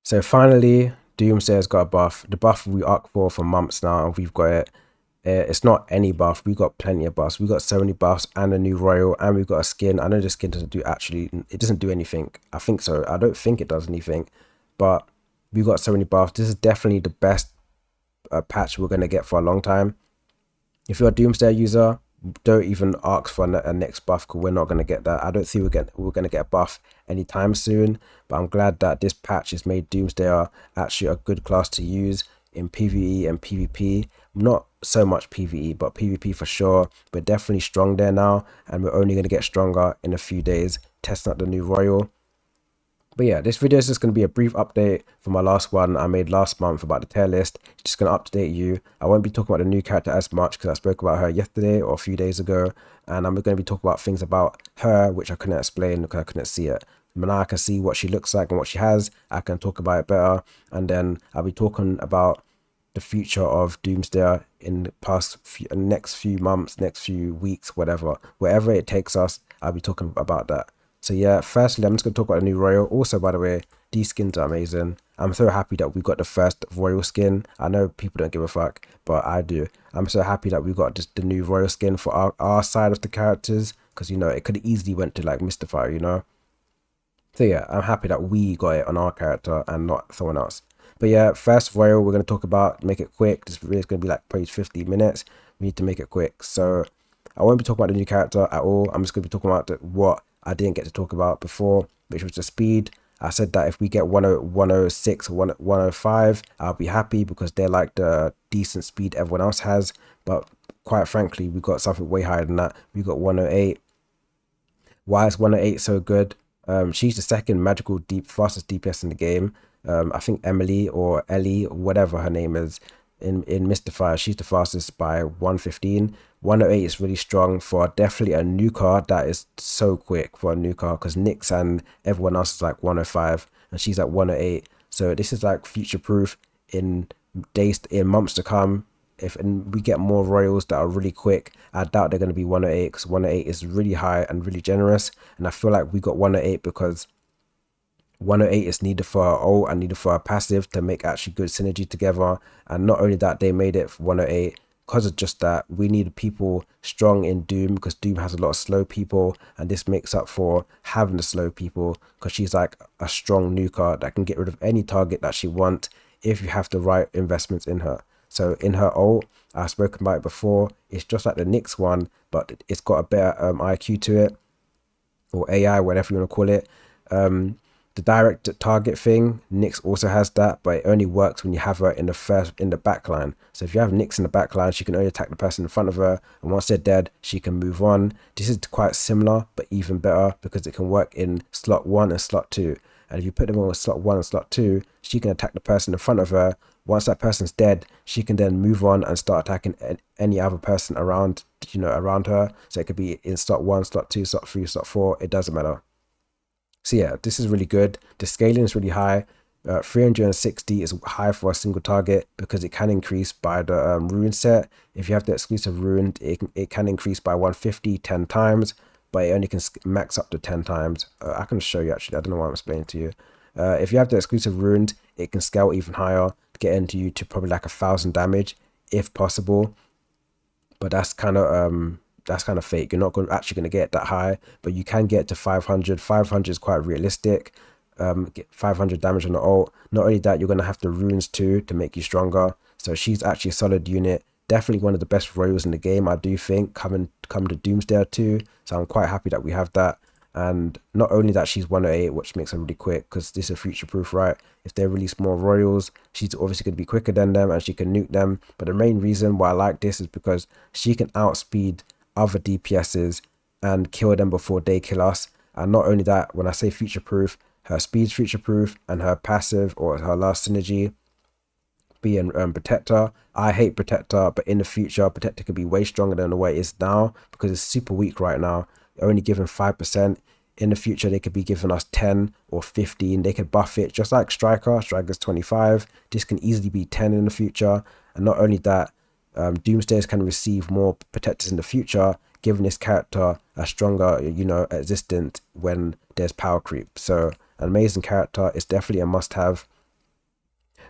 So finally, Doomsdayers got a buff. The buff we asked for months now, and we've got it. It's not any buff. We got plenty of buffs. We got so many buffs and a new royal, and we've got a skin. I know the skin doesn't do actually. It doesn't do anything. I think so. I don't think it does anything, but we got so many buffs. This is definitely the best patch we're gonna get for a long time. If you're a Doomsday user, don't even ask for a next buff because we're not going to get that. I don't think we're going to get a buff anytime soon, but I'm glad that this patch has made Doomsdayer actually a good class to use in PvE and PvP. Not so much PvE, but PvP for sure. We're definitely strong there now, and we're only going to get stronger in a few days testing out the new Royal. But yeah, this video is just going to be a brief update from my last one I made last month about the tier list. Just going to update you. I won't be talking about the new character as much because I spoke about her yesterday or a few days ago. And I'm going to be talking about things about her which I couldn't explain because I couldn't see it. But now I can see what she looks like and what she has. I can talk about it better. And then I'll be talking about the future of Doomsdayer in the next few months, next few weeks, wherever it takes us. I'll be talking about that. So yeah, firstly, I'm just going to talk about the new Royal. Also, by the way, these skins are amazing. I'm so happy that we got the first Royal skin. I know people don't give a fuck, but I do. I'm so happy that we got just the new Royal skin for our side of the characters. Because, you know, it could have easily went to like Mystifier, you know. So yeah, I'm happy that we got it on our character and not someone else. But yeah, first Royal we're going to talk about, make it quick. This video is going to be like probably 15 minutes. We need to make it quick. So I won't be talking about the new character at all. I'm just going to be talking about what I didn't get to talk about before, which was the speed. I said that if we get 106 or 105, I'll be happy because they're like the decent speed everyone else has. But quite frankly, we got something way higher than that. We got 108. Why is 108 so good? She's the second magical fastest DPS in the game. I think Emily or Ellie, whatever her name is, in Mystifier, she's the fastest by 115. 108 is really strong for definitely a new card. That is so quick for a new card because Nyx and everyone else is like 105 and she's at 108. So this is like future proof in months to come. If we get more royals that are really quick, I doubt they're going to be 108 because 108 is really high and really generous. And I feel like we got 108 because 108 is needed for our ult and needed for our passive to make actually good synergy together. And not only that, they made it for 108 because of just that. We need people strong in Doom because Doom has a lot of slow people, and this makes up for having the slow people because she's like a strong nuker that can get rid of any target that she wants if you have the right investments in her. So in her ult, I've spoken about it before, it's just like the Nyx one, but it's got a better IQ to it, or AI, whatever you want to call it. The direct target thing, Nyx also has that, but it only works when you have her in the back line. So if you have Nyx in the back line, she can only attack the person in front of her, and once they're dead, she can move on. This is quite similar, but even better because it can work in slot 1 and slot 2. And if you put them on slot 1 and slot 2, she can attack the person in front of her. Once that person's dead, she can then move on and start attacking any other person around, around her. So it could be in slot 1, slot 2, slot 3, slot 4. It doesn't matter. So yeah, this is really good. The scaling is really high. 360 is high for a single target because it can increase by the rune set. If you have the exclusive rune, it can increase by 150 10 times, but it only can max up to 10 times. I can show you actually. I don't know why I'm explaining to you. If you have the exclusive runes, it can scale even higher, get into you to probably like 1,000 damage if possible. But that's kind of fake. You're not actually going to get that high, but you can get to 500. 500 is quite realistic. Get 500 damage on the ult. Not only that, you're going to have the runes too to make you stronger. So she's actually a solid unit. Definitely one of the best royals in the game, I do think, come to Doomsdayer too. So I'm quite happy that we have that. And not only that, she's 108, which makes her really quick because this is future proof, right? If they release more royals, she's obviously going to be quicker than them and she can nuke them. But the main reason why I like this is because she can outspeed other DPSs and kill them before they kill us. And not only that, when I say future proof, her speed's future proof and her passive or her last synergy being Protector. I hate Protector, but in the future, Protector could be way stronger than the way it is now because it's super weak right now. They're only giving 5%. In the future, they could be giving us 10 or 15. They could buff it just like Striker. Striker's 25. This can easily be 10 in the future. And not only that, Doomsdayers can receive more Protectors in the future, giving this character a stronger, existence when there's power creep. So an amazing character. It's definitely a must-have.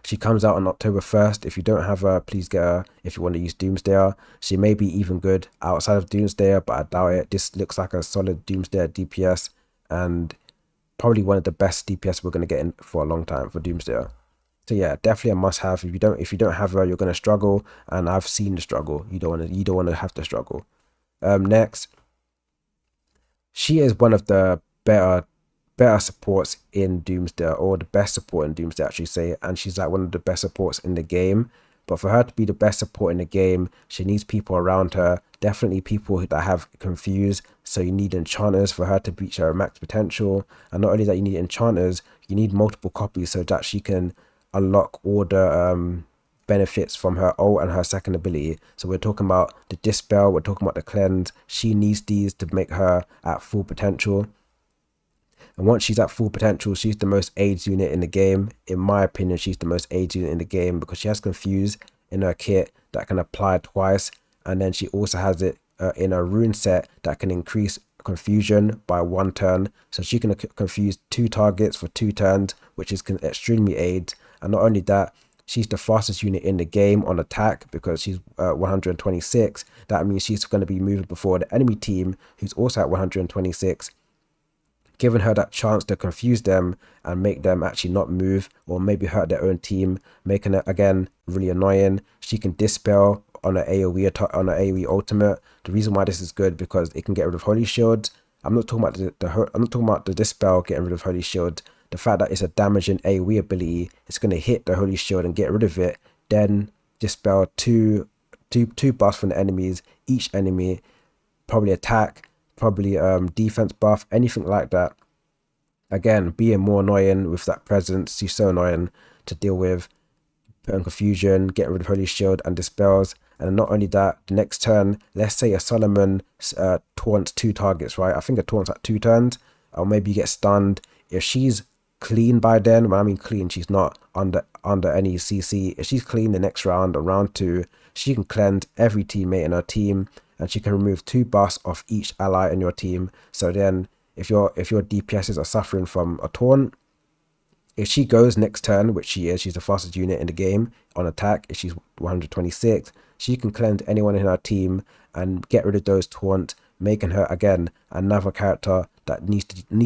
She comes out on October 1st. If you don't have her, please get her if you want to use Doomsdayer. She may be even good outside of Doomsdayer, but I doubt it. This looks like a solid Doomsdayer DPS, and probably one of the best DPS we're going to get in for a long time for Doomsdayer. So yeah, definitely a must-have. If you don't have her, you're going to struggle, and I've seen the struggle. You don't want to have to struggle. Next, she is one of the better supports in Doomsday, or the best support in Doomsday, actually say, and she's like one of the best supports in the game. But for her to be the best support in the game, she needs people around her, definitely people that have confused. So you need enchanters for her to reach her max potential, and not only that, you need enchanters, you need multiple copies so that she can unlock all the benefits from her ult and her second ability. So we're talking about the dispel, we're talking about the cleanse. She needs these to make her at full potential. And once she's at full potential, she's the most AIDS unit in the game. In my opinion, she's the most AIDS unit in the game because she has confuse in her kit that can apply twice. And then she also has it in a rune set that can increase confusion by 1 turn. So she can confuse 2 targets for 2 turns, which is extremely AIDS. And not only that, she's the fastest unit in the game on attack because she's 126. That means she's going to be moving before the enemy team, who's also at 126, giving her that chance to confuse them and make them actually not move, or maybe hurt their own team, making it again really annoying. She can dispel on an AoE ultimate. The reason why this is good because it can get rid of holy shields. I'm not talking about the dispel getting rid of holy shield. The fact that it's a damaging AoE ability, it's going to hit the holy shield and get rid of it, then dispel two buffs from the enemies. Each enemy probably attack, probably defense buff, anything like that. Again, being more annoying with that presence. She's so annoying to deal with. Putting confusion, getting rid of holy shield and dispels. And not only that, the next turn, let's say a Solomon taunts 2 targets, right? I think it taunts at 2 turns, or maybe you get stunned. If she's clean by then, when I mean clean, she's not under any CC. If she's clean the next round or round 2, she can cleanse every teammate in her team, and she can remove 2 buffs off each ally in your team. So then if your DPSs are suffering from a taunt, if she goes next turn, which she is, she's the fastest unit in the game on attack. If she's 126, she can cleanse anyone in her team and get rid of those taunts, making her again another character that needs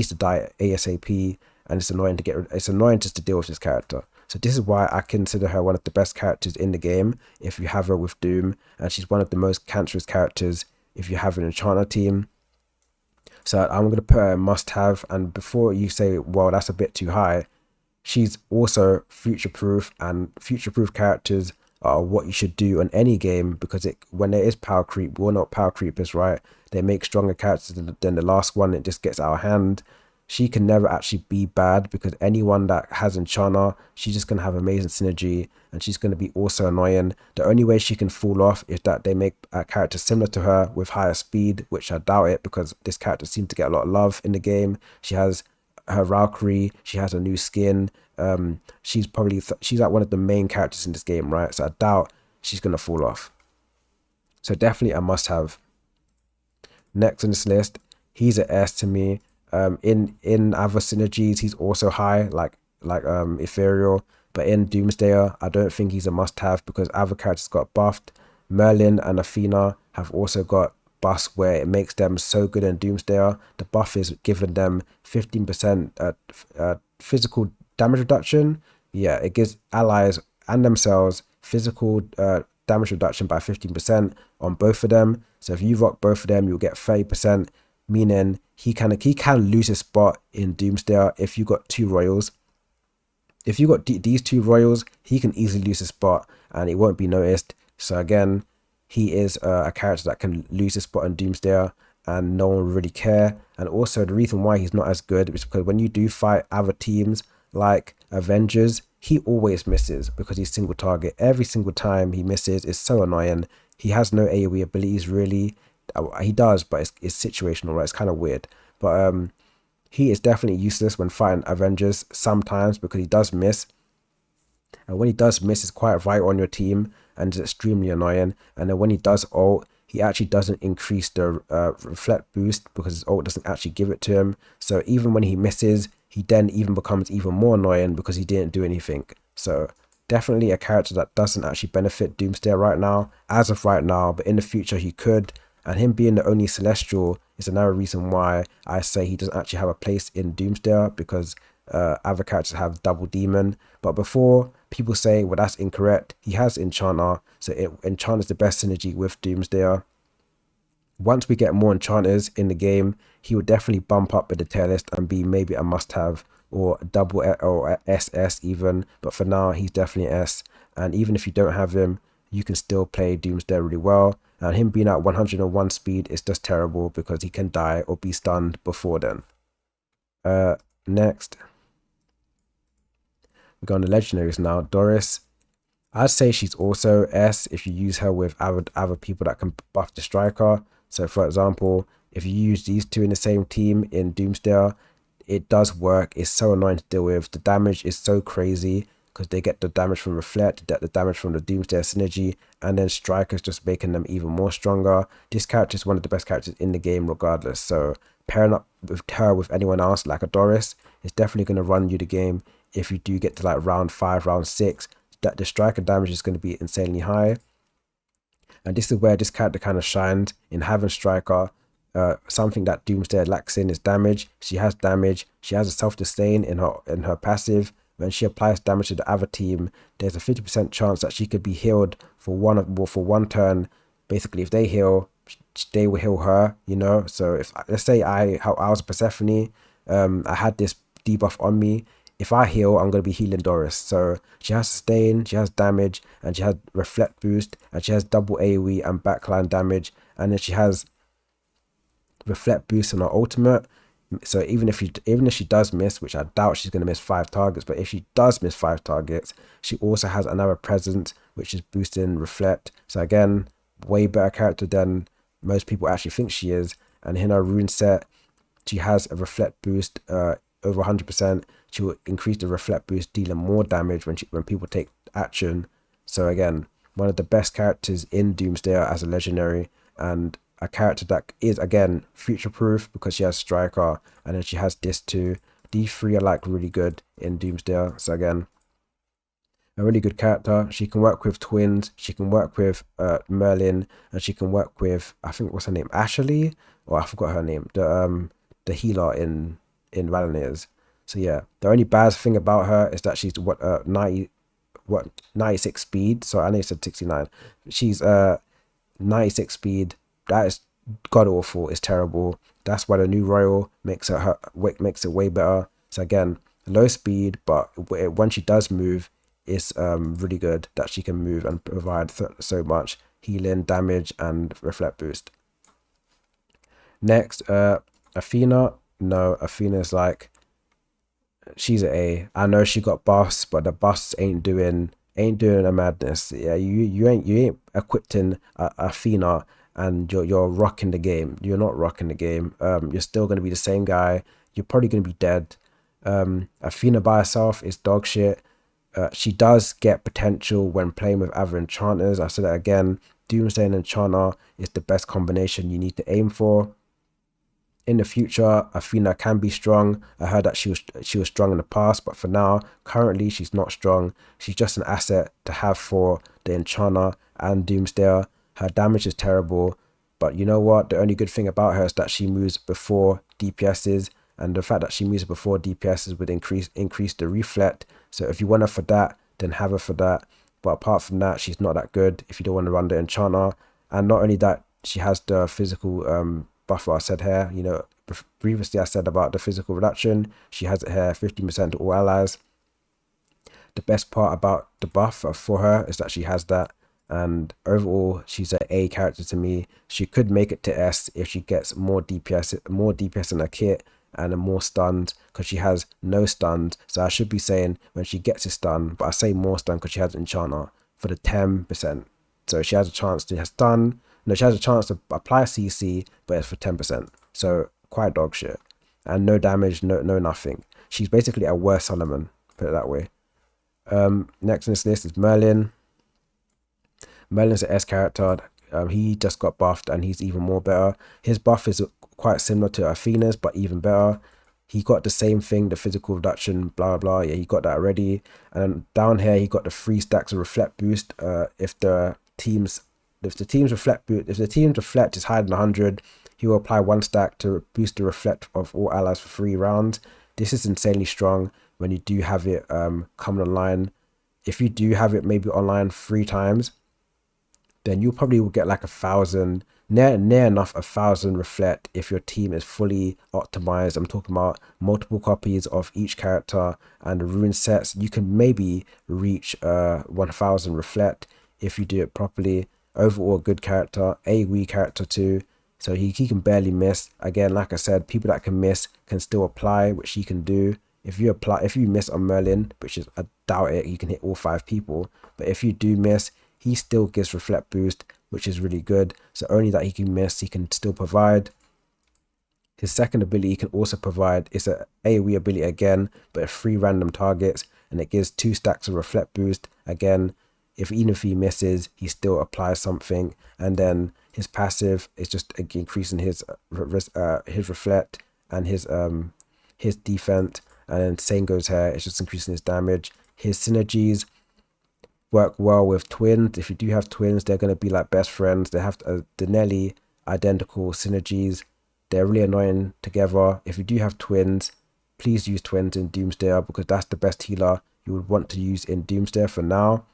to die ASAP. And it's annoying to it's annoying just to deal with this character. So this is why I consider her one of the best characters in the game if you have her with Doom, and she's one of the most cancerous characters if you have an enchanter team. So I'm going to put her in must-have, and before you say, well, that's a bit too high, she's also future-proof, and future-proof characters are what you should do in any game, because when there is power creep, we're not power creepers, right? They make stronger characters than the last one. It just gets out of hand. She can never actually be bad because anyone that has enchanter, she's just going to have amazing synergy, and she's going to be also annoying. The only way she can fall off is that they make a character similar to her with higher speed, which I doubt it because this character seems to get a lot of love in the game. She has her Valkyrie, she has a new skin. She's like one of the main characters in this game, right? So I doubt she's going to fall off. So definitely a must-have. Next on this list, he's an S to me. In other synergies, he's also high, like Ethereal, but in Doomsdayer, I don't think he's a must-have because other characters got buffed. Merlin and Athena have also got buffs where it makes them so good in Doomsdayer. The buff is giving them 15% physical damage reduction. Yeah, it gives allies and themselves physical damage reduction by 15% on both of them. So if you rock both of them, you'll get 30%. Meaning he can lose his spot in Doomsdayer if you got 2 royals. If you got these 2 royals, he can easily lose his spot and it won't be noticed. So again, he is a character that can lose his spot in Doomsdayer and no one will really care. And also the reason why he's not as good is because when you do fight other teams like Avengers, he always misses because he's single target. Every single time he misses. It's so annoying. He has no AoE abilities really. He does, but it's situational, right? It's kind of weird. But he is definitely useless when fighting Avengers sometimes because he does miss. And when he does miss, it's quite vital on your team and it's extremely annoying. And then when he does ult, he actually doesn't increase the reflect boost because his ult doesn't actually give it to him. So even when he misses, he then even becomes even more annoying because he didn't do anything. So Definitely a character that doesn't actually benefit Doomsday right now, as of right now, but in the future he could. And him being the only Celestial is another reason why I say he doesn't actually have a place in Doomsday, because other characters have double demon. But before, people say, well, that's incorrect. He has Enchanter, so Enchanter is the best synergy with Doomsday. Once we get more enchanters in the game, he would definitely bump up in the tier list and be maybe a must-have, or a double or a SS even. But for now, he's definitely S. And even if you don't have him, you can still play Doomsday really well. And him being at 101 speed is just terrible because he can die or be stunned before then. Next, we go on the legendaries now. Doris. I'd say she's also S if you use her with other people that can buff the striker. So for example, if you use these two in the same team in Doomsday, it does work. It's so annoying to deal with. The damage is so crazy because they get the damage from Reflect, the damage from the Doomsday synergy, and then Striker's just making them even more stronger. This character is one of the best characters in the game regardless. So pairing up with her with anyone else like a Doris is definitely going to run you the game if you do get to like round 5, round 6. That the striker damage is going to be insanely high. And this is where this character kind of shined in having striker. Something that Doomsday lacks in is damage. She has damage. She has a self-disdain in her passive. When she applies damage to the other team, there's a 50% chance that she could be healed for one turn. Basically, if they heal, they will heal her. You know. So if let's say I was Persephone, I had this debuff on me. If I heal, I'm going to be healing Doris. So she has sustain, she has damage, and she has reflect boost, and she has double AoE and backline damage, and then she has reflect boost on her ultimate. So even if she does miss, which I doubt she's going to miss 5 targets, but if she does miss 5 targets, she also has another presence which is boosting reflect. So again, way better character than most people actually think she is. And in her rune set, she has a reflect boost over 100%. She will increase the reflect boost, dealing more damage when people take action. So again, one of the best characters in Doomsday as a legendary, and a character that is again future proof because she has striker and then she has this too. These three are like really good in Doomsday. So again, a really good character. She can work with twins, she can work with Merlin, and she can work with, I think, what's her name, Ashley, or I forgot her name, the healer in Valaners. So yeah, the only bad thing about her is that she's 96 speed. So I know you said 69. She's 96 speed. That is god awful. It's terrible. That's why the new Royal makes it way better. So again, low speed, but when she does move, it's really good that she can move and provide so much healing, damage, and reflect boost. Next, Athena. No, Athena's like, she's an A. I know she got buffs, but the buffs ain't doing a madness. Yeah, you ain't equipping Athena and you're rocking the game. You're not rocking the game. You're still gonna be the same guy. You're probably gonna be dead. Athena by herself is dog shit. She does get potential when playing with other enchanters. I said that again. Doomsday and Enchanter is the best combination you need to aim for. In the future, Athena can be strong. I heard that she was strong in the past, but for now, currently she's not strong. She's just an asset to have for the Enchanter and Doomsday. Her damage is terrible, but you know what? The only good thing about her is that she moves before DPSs, and the fact that she moves before DPSs would increase the reflect. So if you want her for that, then have her for that. But apart from that, she's not that good if you don't want to run the Enchanter. And not only that, she has the physical buffer I said here. You know, previously I said about the physical reduction. She has it here, 15% to all allies. The best part about the buff for her is that she has that. And overall, she's an A character to me. She could make it to S if she gets more DPS in her kit and more stunned, because she has no stunned. So I should be saying when she gets a stun, but I say more stun because she has Enchanter for the 10%. So she has a chance to stun. No, she has a chance to apply CC, but it's for 10%. So quite dog shit. And no damage, no nothing. She's basically a worse Solomon, put it that way. Next on this list is Merlin. Merlin's an S character. He just got buffed and he's even more better. His buff is quite similar to Athena's, but even better. he got the same thing, the physical reduction, blah blah. Yeah, he got that already. And then down here, he got the 3 stacks of reflect boost. If the team's reflect is higher than 100, he will apply 1 stack to boost the reflect of all allies for 3 rounds. This is insanely strong when you do have it coming online. If you do have it maybe online 3 times, then you probably will get like 1,000, near enough 1,000 reflect if your team is fully optimized. I'm talking about multiple copies of each character and the rune sets. You can maybe reach 1,000 reflect if you do it properly. Overall, good character, AoE character too. So he can barely miss. Again, like I said, people that can miss can still apply, which he can do. If you miss on Merlin, which is, I doubt it, you can hit all 5 people. But if you do miss, he still gives reflect boost, which is really good. So only that he can miss, he can still provide. His second ability he can also provide is an AoE ability again, but 3 random targets, and it gives 2 stacks of reflect boost. Again, even if he misses, he still applies something. And then his passive is just increasing his reflect and his defense. And then same goes here, it's just increasing his damage. His synergies work well with twins. If you do have twins, they're going to be like best friends. They have the nearly identical synergies. They're really annoying together. If you do have twins, please use twins in Doomsdayer, because that's the best healer you would want to use in Doomsdayer for now.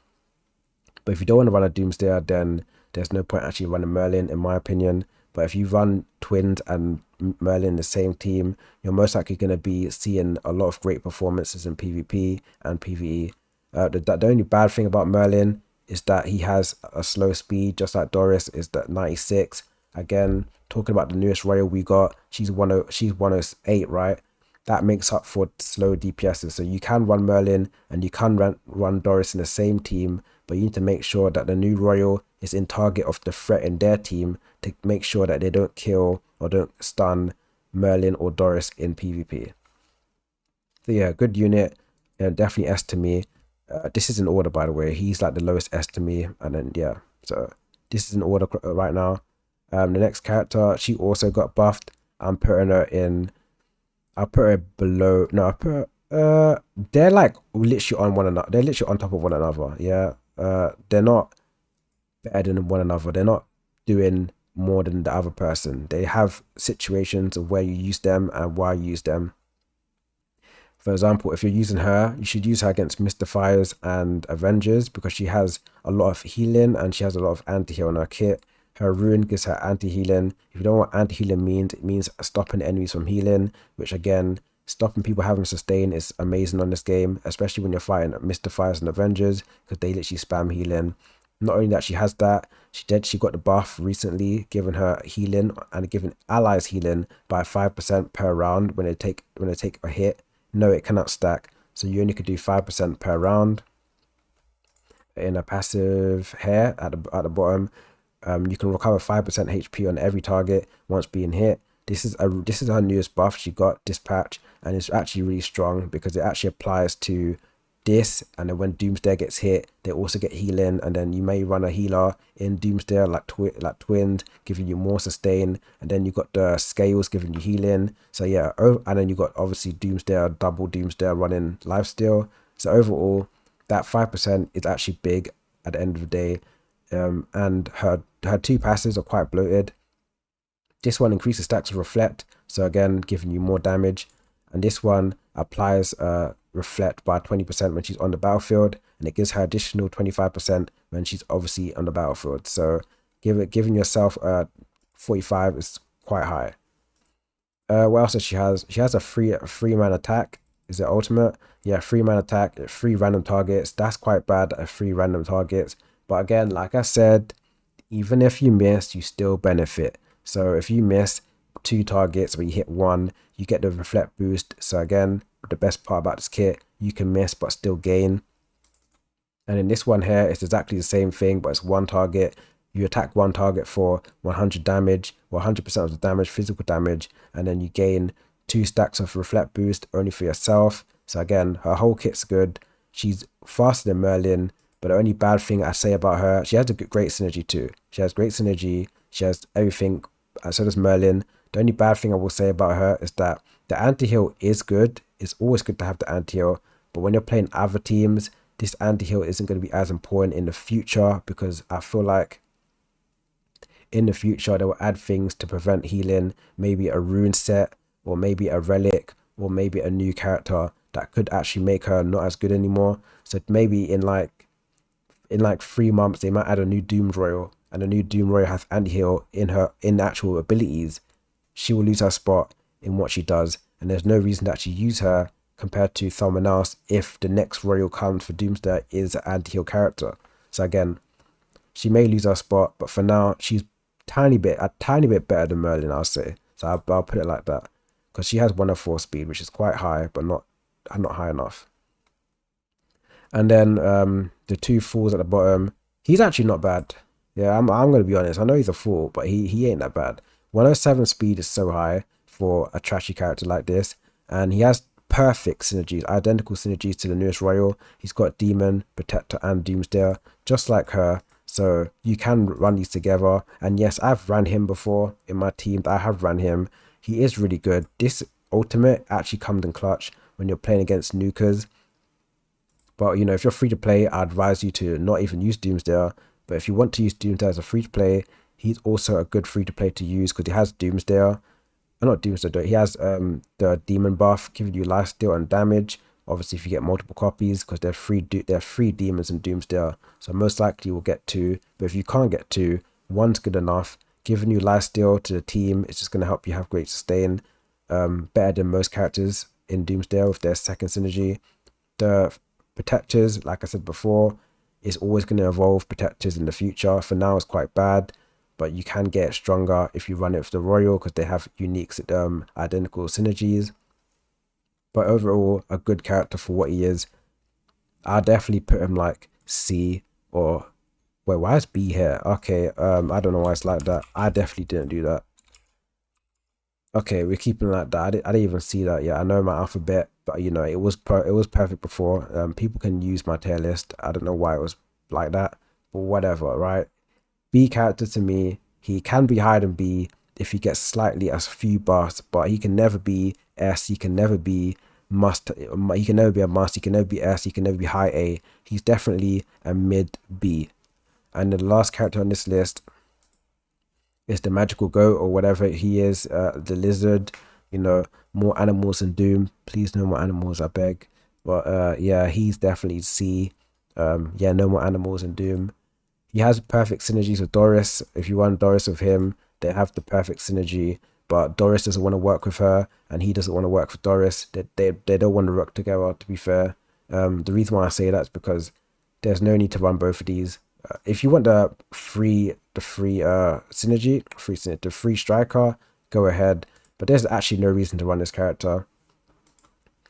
But if you don't want to run a Doomsdayer, then there's no point actually running Merlin, in my opinion. But if you run twins and Merlin in the same team, you're most likely going to be seeing a lot of great performances in PvP and PvE. The only bad thing about Merlin is that he has a slow speed, just like Doris is that 96. Again, talking about the newest royal we got, she's 108, right? That makes up for slow DPSs. So you can run Merlin and you can run Doris in the same team, but you need to make sure that the new royal is in target of the threat in their team to make sure that they don't kill or don't stun Merlin or Doris in PvP. So yeah, good unit, and definitely S to me. This is in order, by the way. He's like the lowest S to me, and then yeah, so this is in order right now. The next character, she also got buffed. I'll put her below. No, they're like literally on one another. They're literally on top of one another. Yeah. They're not better than one another. They're not doing more than the other person. They have situations of where you use them and why you use them. For example, if you're using her, you should use her against Mystifiers and Avengers, because she has a lot of healing and she has a lot of anti-heal on her kit. Her rune gives her anti-healing. If you don't know what anti-healing means, it means stopping enemies from healing, which again, stopping people having sustain is amazing on this game, especially when you're fighting Mystifiers and Avengers, because they literally spam healing. Not only that, she has that, she got the buff recently, giving her healing and giving allies healing by 5% per round when they take a hit. No, it cannot stack, so you only could do 5% per round. In a passive here at the bottom, you can recover 5% HP on every target once being hit. This is her newest buff she got, Dispatch, and it's actually really strong because it actually applies to this, and then when Doomsdayer gets hit, they also get healing, and then you may run a healer in Doomsdayer like Twins, giving you more sustain, and then you got the scales giving you healing. So yeah, and then you got obviously Doomsdayer, double Doomsdayer running lifesteal. So overall, that 5% is actually big at the end of the day. And her 2 passes are quite bloated. This one increases stacks of reflect, so again giving you more damage, and this one applies reflect by 20% when she's on the battlefield, and it gives her additional 25% when she's obviously on the battlefield. So giving yourself 45 is quite high. What else does she has? She has a free man attack. Is it ultimate? Yeah, 3-man attack, 3 random targets. That's quite bad at 3 random targets. But again, like I said, even if you miss, you still benefit. So if you miss 2 targets but you hit 1, you get the reflect boost. So again, the best part about this kit, you can miss but still gain. And in this one here, it's exactly the same thing, but it's 1 target. You attack 1 target for 100 damage, or 100% of the damage, physical damage, and then you gain 2 stacks of reflect boost only for yourself. So again, her whole kit's good. She's faster than Merlin, but the only bad thing I say about her, she has a great synergy too. She has great synergy, she has everything, so does Merlin. The only bad thing I will say about her is that The anti-heal is good. It's always good to have the anti-heal. But when you're playing other teams, this anti-heal isn't going to be as important in the future, because I feel like in the future they will add things to prevent healing, maybe a rune set, or maybe a relic, or maybe a new character that could actually make her not as good anymore. So maybe in like 3 months they might add a new Doom Royal, and the new Doom Royal has anti-heal in actual abilities. She will lose her spot in what she does, and there's no reason to actually use her compared to someone else if the next Royal comes for Doomsday is an anti-heal character. So again, she may lose her spot, but for now she's a tiny bit better than Merlin, I'll say. So I'll put it like that, because she has 104 speed, which is quite high, but not high enough. And then the two fools at the bottom, he's actually not bad. Yeah, I'm gonna be honest. I know he's a fool, but he ain't that bad. 107 speed is so high for a trashy character like this, and he has perfect synergies, identical synergies to the newest Royal. He's got Demon, Protector, and Doomsdayer, just like her. So you can run these together. And yes, I've ran him before in my team. I have ran him. He is really good. This ultimate actually comes in clutch when you're playing against nukers. But you know, if you're free to play, I advise you to not even use Doomsdayer. But if you want to use Doomsdayer as a free to play, he's also a good free to play to use, because he has Doomsdayer. Not Doomsdayer, he has the demon buff, giving you lifesteal and damage. Obviously, if you get multiple copies, because there are three demons in Doomsdayer, so most likely you will get two. But if you can't get two, one's good enough. Giving you lifesteal to the team, it's just going to help you have great sustain, better than most characters in Doomsdayer with their second synergy. The protectors, like I said before, is always going to evolve protectors in the future. For now, it's quite bad, but you can get stronger if you run it with the Royal, because they have unique identical synergies. But overall, a good character for what he is. I'll definitely put him like C, or wait, why is B here? Okay, I don't know why it's like that. I definitely didn't do that. Okay, we're keeping it like that. I didn't even see that yet. I know my alphabet, but you know, it was perfect before. People can use my tier list. I don't know why it was like that, but whatever, right? B character to me, he can be higher than B if he gets slightly a few buffs, but he can never be S. He can never be must. He can never be a must. He can never be S. He can never be high A. He's definitely a mid B. And the last character on this list is the magical goat, or whatever he is, the lizard. You know, more animals in Doom. Please, no more animals, I beg. But yeah, he's definitely C. Yeah, no more animals in Doom. He has perfect synergies with Doris. If you run Doris with him, they have the perfect synergy. But Doris doesn't want to work with her, and he doesn't want to work with Doris. They don't want to work together, to be fair. The reason why I say that is because there's no need to run both of these. If you want the free synergy, the free striker, go ahead. But there's actually no reason to run this character.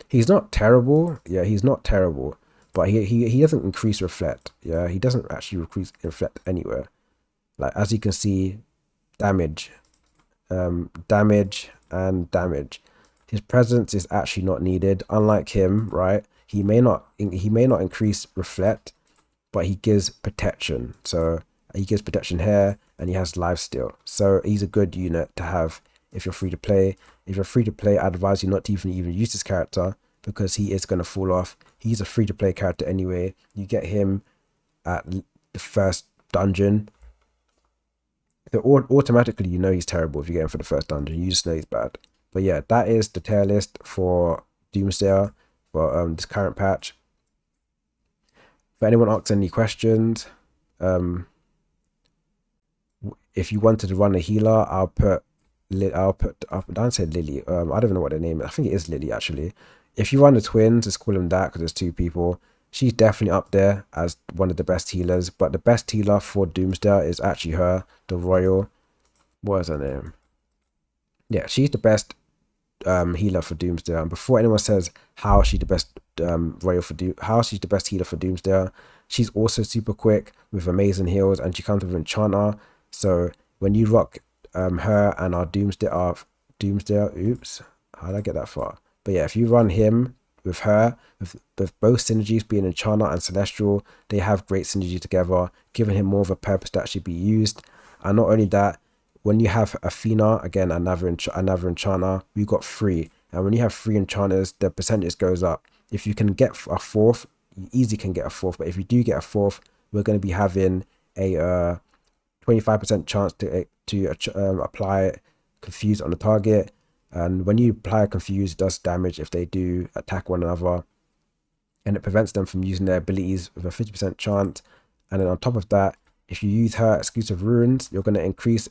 He's not terrible. Yeah, he's not terrible. But he doesn't increase reflect. Yeah, he doesn't actually increase reflect anywhere. Like, as you can see, damage, damage, and damage. His presence is actually not needed. Unlike him, right? He may not increase reflect, but he gives protection. So he gives protection here, and he has lifesteal. So he's a good unit to have if you're free to play. If you're free to play, I advise you not to even use this character, because he is going to fall off. He's a free to play character anyway. You get him at the first dungeon. So automatically you know he's terrible if you get him for the first dungeon. You just know he's bad. But yeah, that is the tier list for Doomsdayer for this current patch. If anyone asks any questions, if you wanted to run a healer, I don't say Lily. I don't even know what their name is. I think it is Lily, actually. If you run the twins, let's call them that, because there's two people. She's definitely up there as one of the best healers. But the best healer for Doomsday is actually her, the Royal. What is her name? Yeah, she's the best healer for Doomsday. And before anyone says how she's the best how she's the best healer for Doomsday, she's also super quick with amazing heals, and she comes with Enchanter. So when you rock her and our Doomsdayer, oops, how did I get that far? But yeah, if you run him with her, with both synergies being Enchanter and Celestial, they have great synergy together, giving him more of a purpose to actually be used. And not only that, when you have Athena, again, another Enchanter, we got three. And when you have 3 enchanters, the percentage goes up. If you can get a 4th, you easily can get a 4th. But if you do get a 4th, we're going to be having a 25% chance to apply confuse on the target. And when you apply confuse, it does damage if they do attack one another, and it prevents them from using their abilities with a 50% chance. And then on top of that, if you use her exclusive runes, you're going to increase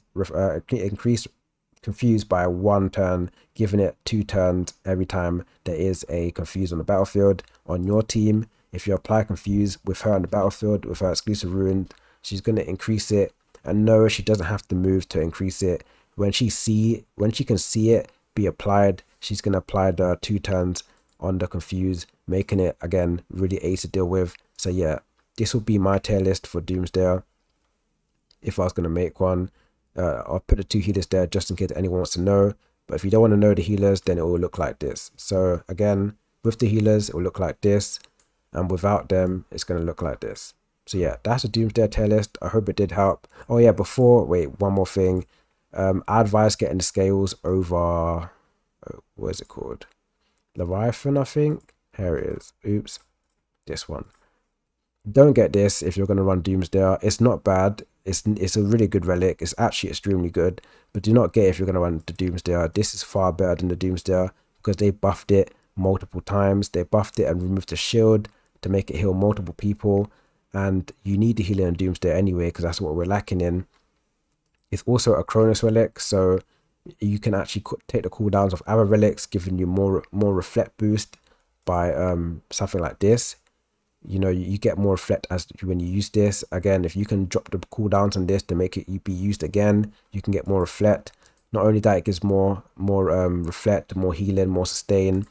confuse by 1 turn, giving it 2 turns every time there is a confuse on the battlefield. On your team, if you apply confuse with her on the battlefield with her exclusive rune, she's going to increase it. And no, she doesn't have to move to increase it. When she can see it be applied, she's going to apply the 2 turns on the confuse, making it again really ace to deal with. So yeah, this will be my tier list for Doomsdayer if I was going to make one. I'll put the 2 healers there just in case anyone wants to know. But if you don't want to know the healers, then it will look like this. So again, with the healers, it will look like this. And without them, it's going to look like this. So yeah, that's a Doomsdayer tier list. I hope it did help. Oh yeah, wait, one more thing. I advise getting the scales over, what is it called? Leviathan, I think. Here it is. Oops. This one. Don't get this if you're going to run Doomsdayer. It's not bad. It's a really good relic. It's actually extremely good. But do not get it if you're going to run the Doomsdayer. This is far better than the Doomsdayer because they buffed it multiple times. They buffed it and removed the shield to make it heal multiple people. And you need the healing in Doomsdayer anyway because that's what we're lacking in. It's also a Cronus relic, so you can actually take the cooldowns of other relics, giving you more reflect boost by something like this. You know, you get more reflect as when you use this. Again, if you can drop the cooldowns on this to make it be used again, you can get more reflect. Not only that, it gives more reflect, more healing, more sustain.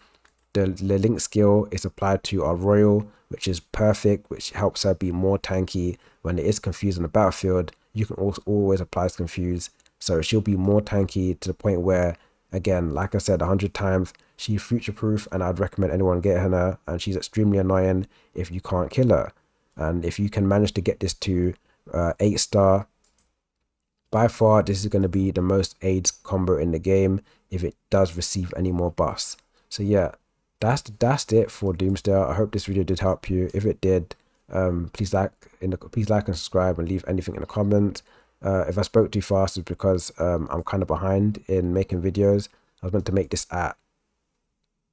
The link skill is applied to our royal, which is perfect, which helps her be more tanky when it is confused on the battlefield. You can also always apply confuse, so she'll be more tanky to the point where, again, like I said 100 times, she's future proof, and I'd recommend anyone get her. And she's extremely annoying if you can't kill her. And if you can manage to get this to 8-star, by far this is going to be the most AIDS combo in the game if it does receive any more buffs. So yeah, that's it for Doomsdayer. I hope this video did help you. If it did, please like and subscribe and leave anything in the comments. If I spoke too fast, it's because I'm kind of behind in making videos. I was meant to make this at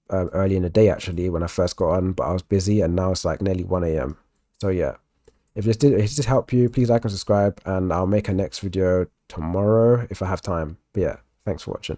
early in the day actually when I first got on, but I was busy and now it's like nearly 1 a.m. So yeah, if this did help you, please like and subscribe, and I'll make a next video tomorrow if I have time. But yeah, thanks for watching.